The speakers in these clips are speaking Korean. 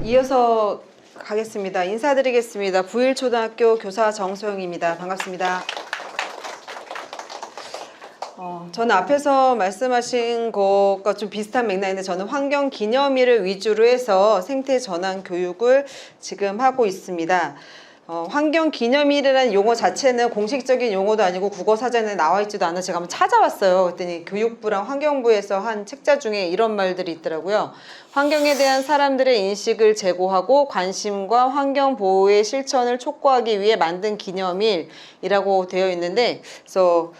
이어서 가겠습니다. 인사드리겠습니다. 부일초등학교 교사 정소영입니다. 반갑습니다. 저는 앞에서 말씀하신 것과 좀 비슷한 맥락인데 저는 환경기념일을 위주로 해서 생태전환 교육을 지금 하고 있습니다. 환경기념일이라는 용어 자체는 공식적인 용어도 아니고 국어사전에 나와 있지도 않아 제가 한번 찾아봤어요. 그랬더니 교육부랑 환경부에서 한 책자 중에 이런 말들이 있더라고요. 환경에 대한 사람들의 인식을 제고하고 관심과 환경 보호의 실천을 촉구하기 위해 만든 기념일이라고 되어 있는데, 그래서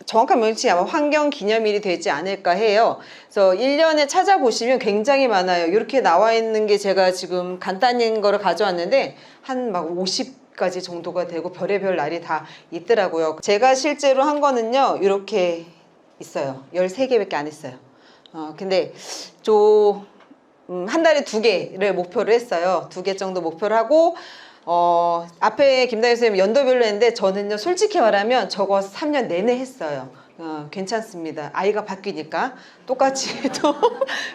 정확한 명칭이 아마 환경기념일이 되지 않을까 해요. 그래서 1년에 찾아보시면 굉장히 많아요. 이렇게 나와 있는 게 제가 지금 간단한 거를 가져왔는데 한 막 50가지 정도가 되고 별의별 날이 다 있더라고요. 제가 실제로 한 거는요, 이렇게 있어요. 13개밖에 안 했어요. 근데 한 달에 2개를 목표를 했어요. 2개 정도 목표를 하고, 앞에 김다희 선생님 연도별로 했는데 저는요 솔직히 말하면 저거 3년 내내 했어요. 괜찮습니다. 아이가 바뀌니까 똑같이 또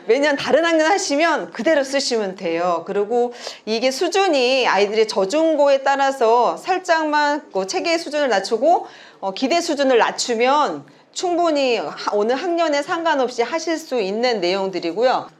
매년 다른 학년 하시면 그대로 쓰시면 돼요. 그리고 이게 수준이 아이들의 저중고에 따라서 살짝만 체계 수준을 낮추고 기대 수준을 낮추면 충분히 어느 학년에 상관없이 하실 수 있는 내용들이고요.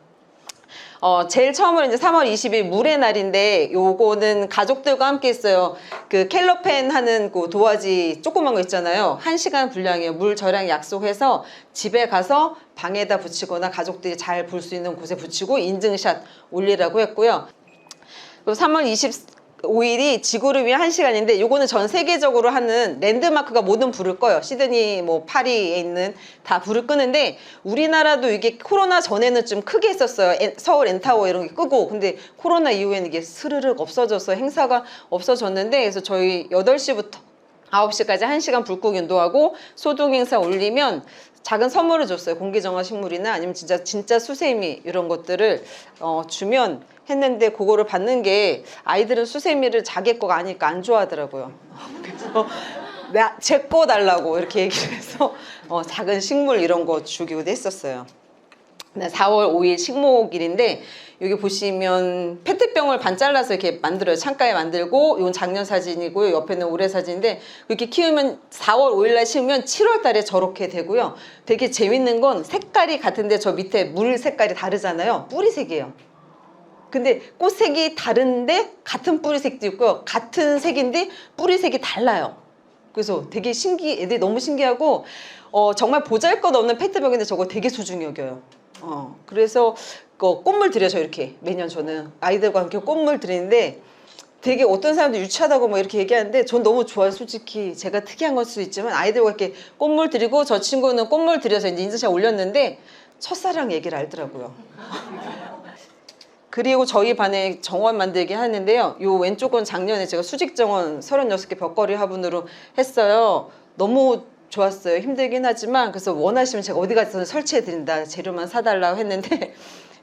제일 처음으로 이제 3월 20일 물의 날인데, 요거는 가족들과 함께 했어요. 그 켈러펜 하는 그 도화지 조그만 거 있잖아요. 1시간 분량이에요. 물 저랑 약속해서 집에 가서 방에다 붙이거나 가족들이 잘 볼 수 있는 곳에 붙이고 인증샷 올리라고 했고요. 그리고 3월 25일이 지구를 위한 1시간인데, 요거는 전 세계적으로 하는 랜드마크가 모든 불을 꺼요. 시드니, 파리에 있는 다 불을 끄는데, 우리나라도 이게 코로나 전에는 좀 크게 했었어요. 서울 엔타워 이런 게 끄고. 근데 코로나 이후에는 이게 스르륵 없어져서 행사가 없어졌는데, 그래서 저희 8시부터 9시까지 1시간 불국 인도하고 소독 행사 올리면 작은 선물을 줬어요. 공기정화 식물이나 아니면 진짜 수세미 이런 것들을 주면 했는데, 그거를 받는 게 아이들은 수세미를 자기 거가 아니니까 안 좋아하더라고요. 그래서 제 거 달라고 이렇게 얘기를 해서 작은 식물 이런 거 주기도 했었어요. 4월 5일 식목일인데, 여기 보시면 페트병을 반 잘라서 이렇게 만들어요. 창가에 만들고, 이건 작년 사진이고요. 옆에는 올해 사진인데, 이렇게 키우면 4월 5일날 심으면 7월 달에 저렇게 되고요. 되게 재밌는 건 색깔이 같은데 저 밑에 물 색깔이 다르잖아요. 뿌리색이에요. 근데 꽃색이 다른데 같은 뿌리색도 있고요. 같은 색인데 뿌리색이 달라요. 그래서 되게 애들이 너무 신기하고, 정말 보잘것없는 페트병인데 저거 되게 소중히 여겨요. 그래서 꽃물 드려요. 이렇게 매년 저는 아이들과 함께 꽃물 드리는데, 되게 어떤 사람들 유치하다고 이렇게 얘기하는데 전 너무 좋아요. 솔직히 제가 특이한 걸 수도 있지만 아이들과 이렇게 꽃물 드리고, 저 친구는 꽃물 드려서 이제 인증샷 올렸는데 첫사랑 얘기를 알더라고요. 그리고 저희 반에 정원 만들기 하는데요. 요 왼쪽은 작년에 제가 수직 정원 36개 벽걸이 화분으로 했어요. 너무 좋았어요. 힘들긴 하지만, 그래서 원하시면 제가 어디 가서 설치해 드린다, 재료만 사달라고 했는데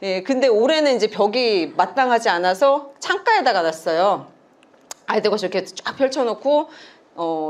예, 근데 올해는 이제 벽이 마땅하지 않아서 창가에다가 놨어요. 아이들과 저렇게 쫙 펼쳐놓고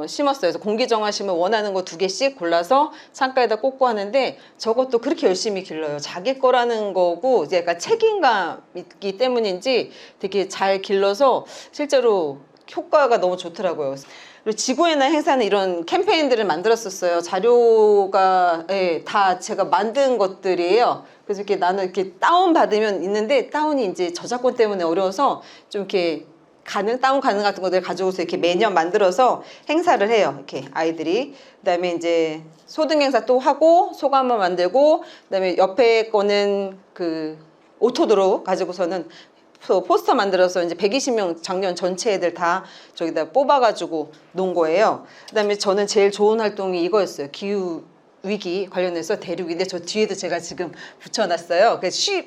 심었어요. 그래서 공기정화심을 원하는 거 2개씩 골라서 창가에다 꽂고 하는데, 저것도 그렇게 열심히 길러요. 자기 거라는 거고 이제 약간 책임감 있기 때문인지 되게 잘 길러서 실제로 효과가 너무 좋더라고요. 그리고 지구의 날 행사는 이런 캠페인들을 만들었었어요. 자료가 다 제가 만든 것들이에요. 그래서 이렇게 나는 이렇게 다운 받으면 있는데, 다운이 이제 저작권 때문에 어려워서 좀 이렇게 다운 가능 같은 것들 가져오서 이렇게 매년 만들어서 행사를 해요. 이렇게 아이들이. 그다음에 이제 소등 행사 또 하고 소감을 만들고, 그다음에 옆에 거는 그 오토도로 가지고서는 포스터 만들어서 이제 120명 작년 전체 애들 다 저기다 뽑아가지고 놓은 거예요. 그다음에 저는 제일 좋은 활동이 이거였어요. 기후 위기 관련해서 대륙인데, 저 뒤에도 제가 지금 붙여놨어요.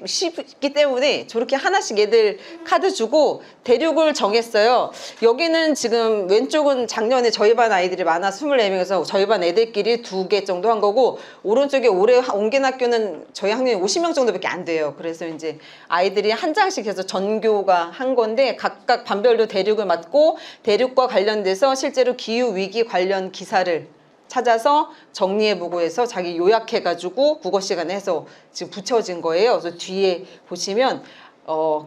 쉽기 때문에 저렇게 하나씩 애들 카드 주고 대륙을 정했어요. 여기는 지금 왼쪽은 작년에 저희 반 아이들이 많아 24명에서 저희 반 애들끼리 2개 정도 한 거고, 오른쪽에 올해 옮긴 학교는 저희 학년이 50명 정도밖에 안 돼요. 그래서 이제 아이들이 한 장씩 해서 전교가 한 건데, 각각 반별로 대륙을 맡고 대륙과 관련돼서 실제로 기후 위기 관련 기사를 찾아서 정리해보고 해서 자기 요약해가지고 국어 시간에 해서 지금 붙여진 거예요. 그래서 뒤에 보시면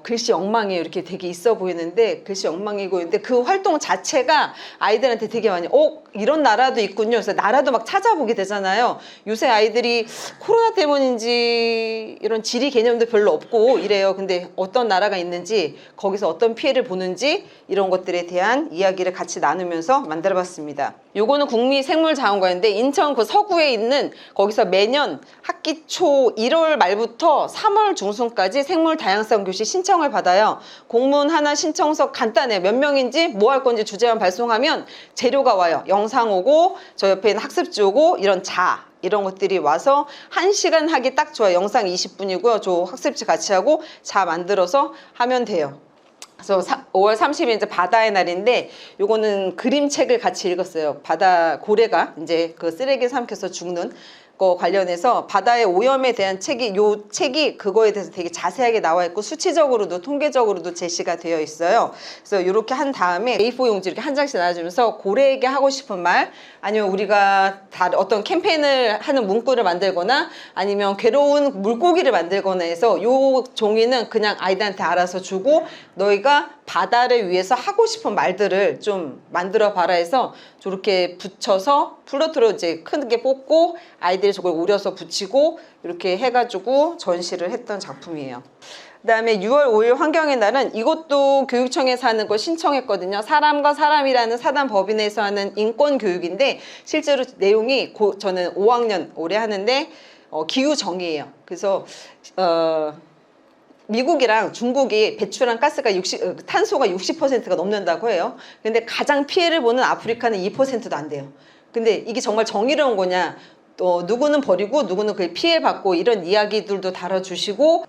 글씨 엉망이 이렇게 되게 있어 보이는데 글씨 엉망이고 근데 그 활동 자체가 아이들한테 되게 많이 이런 나라도 있군요. 그래서 나라도 막 찾아보게 되잖아요. 요새 아이들이 코로나 때문인지 이런 지리 개념도 별로 없고 이래요. 근데 어떤 나라가 있는지 거기서 어떤 피해를 보는지 이런 것들에 대한 이야기를 같이 나누면서 만들어 봤습니다. 요거는 국립생물자원관인데 인천 그 서구에 있는 거기서 매년 학기 초 1월 말부터 3월 중순까지 생물 다양성 교실 신청을 받아요. 공문 하나 신청서 간단해요. 몇 명인지 뭐 할 건지 주제만 발송하면 재료가 와요. 영상 오고 저 옆에 있는 학습지 오고 이런 이런 것들이 와서 1시간 하기 딱 좋아요. 영상 20분이고요. 저 학습지 같이 하고 만들어서 하면 돼요. 그래서 5월 30일 이제 바다의 날인데 요거는 그림책을 같이 읽었어요. 바다 고래가 이제 그 쓰레기 삼켜서 죽는 거 관련해서 바다의 오염에 대한 요 책이 그거에 대해서 되게 자세하게 나와 있고 수치적으로도 통계적으로도 제시가 되어 있어요. 그래서 이렇게 한 다음에 A4 용지 이렇게 한 장씩 나눠주면서 고래에게 하고 싶은 말 아니면 우리가 어떤 캠페인을 하는 문구를 만들거나 아니면 괴로운 물고기를 만들거나 해서 요 종이는 그냥 아이들한테 알아서 주고 너희가 바다를 위해서 하고 싶은 말들을 좀 만들어 봐라 해서 저렇게 붙여서 플로트로 이제 크게 뽑고 아이들이 저걸 오려서 붙이고 이렇게 해가지고 전시를 했던 작품이에요. 그다음에 6월 5일 환경의 날은 이것도 교육청에서 하는 거 신청했거든요. 사람과 사람이라는 사단법인에서 하는 인권교육인데 실제로 내용이 저는 5학년 올해 하는데 기후정의예요. 그래서 미국이랑 중국이 배출한 가스가 탄소가 60%가 넘는다고 해요. 근데 가장 피해를 보는 아프리카는 2%도 안 돼요. 근데 이게 정말 정의로운 거냐? 누구는 버리고 누구는 그 피해받고 이런 이야기들도 다뤄주시고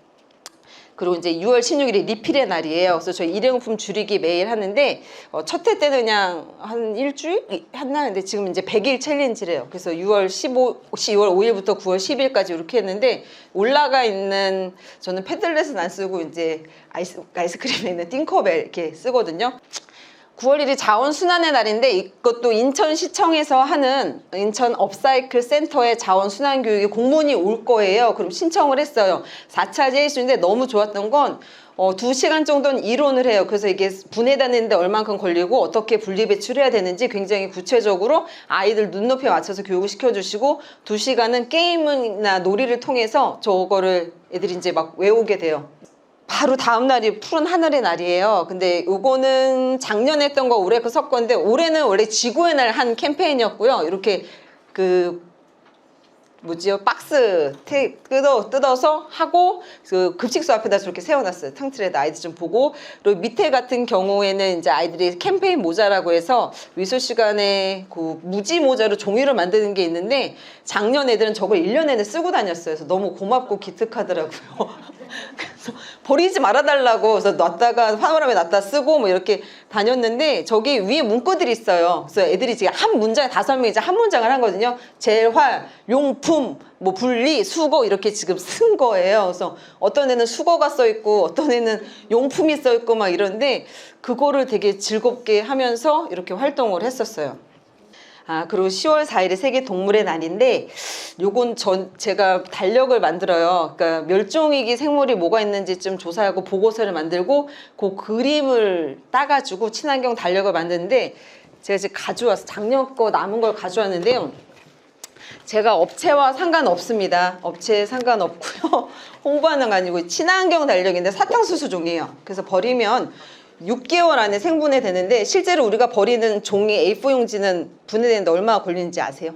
그리고 이제 6월 16일이 리필의 날이에요. 그래서 저희 일회용품 줄이기 매일 하는데 첫 해 때는 그냥 한 일주일 했나는데 지금 이제 100일 챌린지래요. 그래서 6월 5일부터 9월 10일까지 이렇게 했는데 올라가 있는 저는 패들렛은 안 쓰고 이제 아이스크림에 있는 띵커벨 이렇게 쓰거든요. 9월 1일 자원순환의 날인데 이것도 인천시청에서 하는 인천 업사이클 센터의 자원순환교육에 공문이 올 거예요. 그럼 신청을 했어요. 4차 제일수인데 너무 좋았던 건 2시간 정도는 이론을 해요. 그래서 이게 분해다니는데 얼만큼 걸리고 어떻게 분리배출해야 되는지 굉장히 구체적으로 아이들 눈높이에 맞춰서 교육을 시켜주시고 2시간은 게임이나 놀이를 통해서 저거를 애들이 이제 막 외우게 돼요. 바로 다음 날이 푸른 하늘의 날이에요. 근데 요거는 작년에 했던 거 올해 섞었는데 올해는 원래 지구의 날 한 캠페인이었고요. 이렇게 박스 뜯어서 하고 그 급식소 앞에다 저렇게 세워놨어요. 탕틀에다 아이들 좀 보고. 그리고 밑에 같은 경우에는 이제 아이들이 캠페인 모자라고 해서 위수 시간에 그 무지 모자로 종이를 만드는 게 있는데 작년 애들은 저걸 1년 내내 쓰고 다녔어요. 그래서 너무 고맙고 기특하더라고요. 그래서 버리지 말아달라고 그래서 놨다가 파노라마에 놨다 쓰고 뭐 이렇게 다녔는데 저기 위에 문구들이 있어요. 그래서 애들이 지금 한 문장에 5명이 이제 한 문장을 하거든요. 재활, 용품, 뭐 분리, 수거 이렇게 지금 쓴 거예요. 그래서 어떤 애는 수거가 써 있고 어떤 애는 용품이 써 있고 막 이런데 그거를 되게 즐겁게 하면서 이렇게 활동을 했었어요. 그리고 10월 4일이 세계 동물의 날인데 요건 제가 달력을 만들어요. 그러니까 멸종위기 생물이 뭐가 있는지 좀 조사하고 보고서를 만들고 그 그림을 따가지고 친환경 달력을 만드는데 제가 지금 가져와서 작년 거 남은 걸 가져왔는데요. 제가 업체와 상관없습니다. 업체에 상관없고요. 홍보하는 거 아니고 친환경 달력인데 사탕수수 종이에요. 그래서 버리면 6개월 안에 생분해 되는데 실제로 우리가 버리는 종이 A4 용지는 분해되는데 얼마나 걸리는지 아세요?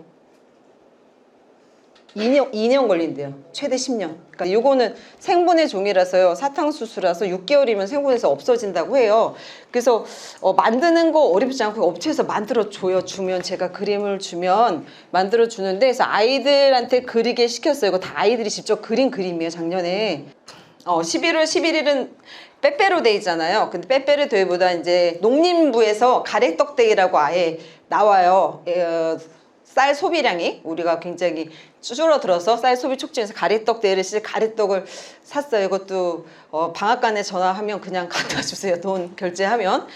2년 걸린대요. 최대 10년. 그러니까 이거는 생분해 종이라서요. 사탕수수라서 6개월이면 생분해서 없어진다고 해요. 그래서 만드는 거 어렵지 않고 업체에서 만들어줘요. 제가 그림을 주면 만들어주는데 그래서 아이들한테 그리게 시켰어요. 이거 다 아이들이 직접 그린 그림이에요. 작년에. 11월 11일은 빼빼로데이잖아요. 근데 빼빼로데이보다 이제 농림부에서 가래떡데이라고 아예 나와요. 쌀 소비량이 우리가 굉장히 줄어들어서 쌀 소비 촉진해서 가래떡데이를 가래떡을 샀어요. 이것도 방앗간에 전화하면 그냥 갖다 주세요. 돈 결제하면.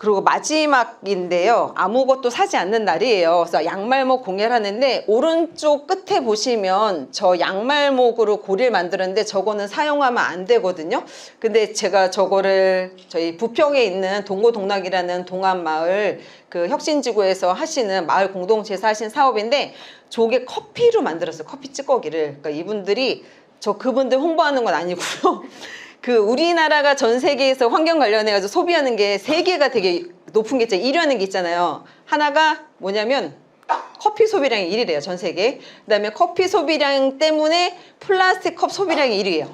그리고 마지막인데요. 아무것도 사지 않는 날이에요. 그래서 양말목 공예를 하는데 오른쪽 끝에 보시면 저 양말목으로 고리를 만들었는데 저거는 사용하면 안 되거든요. 근데 제가 저거를 저희 부평에 있는 동고동락이라는 동안마을 그 혁신지구에서 하시는 마을 공동체에서 하신 사업인데 저게 커피로 만들었어요. 커피 찌꺼기를. 그러니까 이분들이 그분들 홍보하는 건 아니고요. 그 우리나라가 전 세계에서 환경 관련해가지고 소비하는 게 세 개가 되게 높은 게 있잖아요. 1위 하는 게 있잖아요. 하나가 뭐냐면 커피 소비량이 1위래요. 전 세계. 그다음에 커피 소비량 때문에 플라스틱 컵 소비량이 1위예요.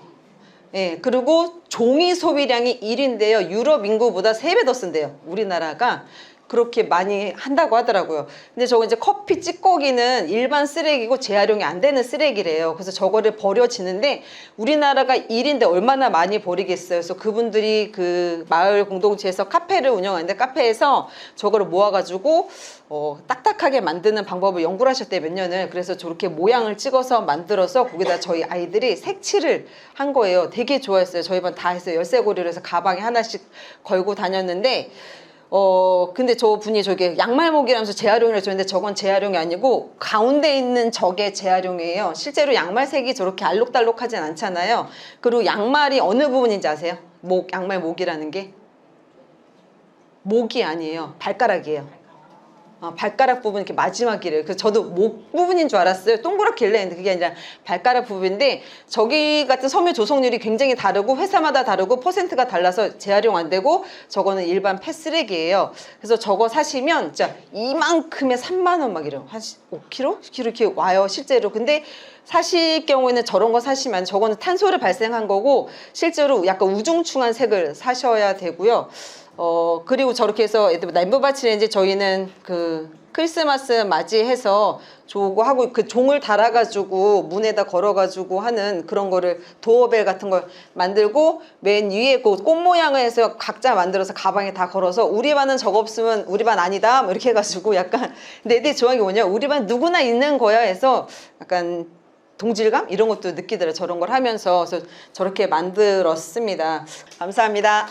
예, 그리고 종이 소비량이 1위인데요. 유럽 인구보다 3배 더 쓴대요. 우리나라가. 그렇게 많이 한다고 하더라고요. 근데 저거 이제 커피 찌꺼기는 일반 쓰레기고 재활용이 안 되는 쓰레기래요. 그래서 저거를 버려지는데 우리나라가 1인데 얼마나 많이 버리겠어요. 그래서 그분들이 그 마을 공동체에서 카페를 운영하는데 카페에서 저거를 모아가지고 딱딱하게 만드는 방법을 연구를 하셨대요. 몇 년을. 그래서 저렇게 모양을 찍어서 만들어서 거기다 저희 아이들이 색칠을 한 거예요. 되게 좋아했어요. 저희 반 다 했어요. 열쇠고리로 해서 가방에 하나씩 걸고 다녔는데 근데 저 분이 저게 양말목이라면서 재활용을 해줬는데 저건 재활용이 아니고 가운데 있는 저게 재활용이에요. 실제로 양말색이 저렇게 알록달록하진 않잖아요. 그리고 양말이 어느 부분인지 아세요? 양말 목이라는 게 목이 아니에요. 발가락이에요. 발가락 부분 이렇게 마지막이래요. 그래서 저도 목 부분인 줄 알았어요. 동그랗길래. 근데 그게 아니라 발가락 부분인데 저기 같은 섬유 조성률이 굉장히 다르고 회사마다 다르고 퍼센트가 달라서 재활용 안 되고 저거는 일반 폐쓰레기예요. 그래서 저거 사시면 진짜 이만큼에 3만 원 막 이래요. 한 5kg? 10kg 이렇게 와요. 실제로. 근데 사실 경우에는 저런 거 사시면 저거는 탄소를 발생한 거고 실제로 약간 우중충한 색을 사셔야 되고요. 그리고 저렇게 해서 램브바치렌지 저희는 그 크리스마스 맞이해서 저거 하고 그 종을 달아가지고 문에다 걸어가지고 하는 그런 거를 도어벨 같은 걸 만들고 맨 위에 그 꽃 모양을 해서 각자 만들어서 가방에 다 걸어서 우리 반은 저거 없으면 우리 반 아니다 뭐 이렇게 해가지고 약간 근데 애들이 좋아하는 게 뭐냐 우리 반 누구나 있는 거야 해서 약간 동질감 이런 것도 느끼더라고요. 저런 걸 하면서 그래서 저렇게 만들었습니다. 감사합니다.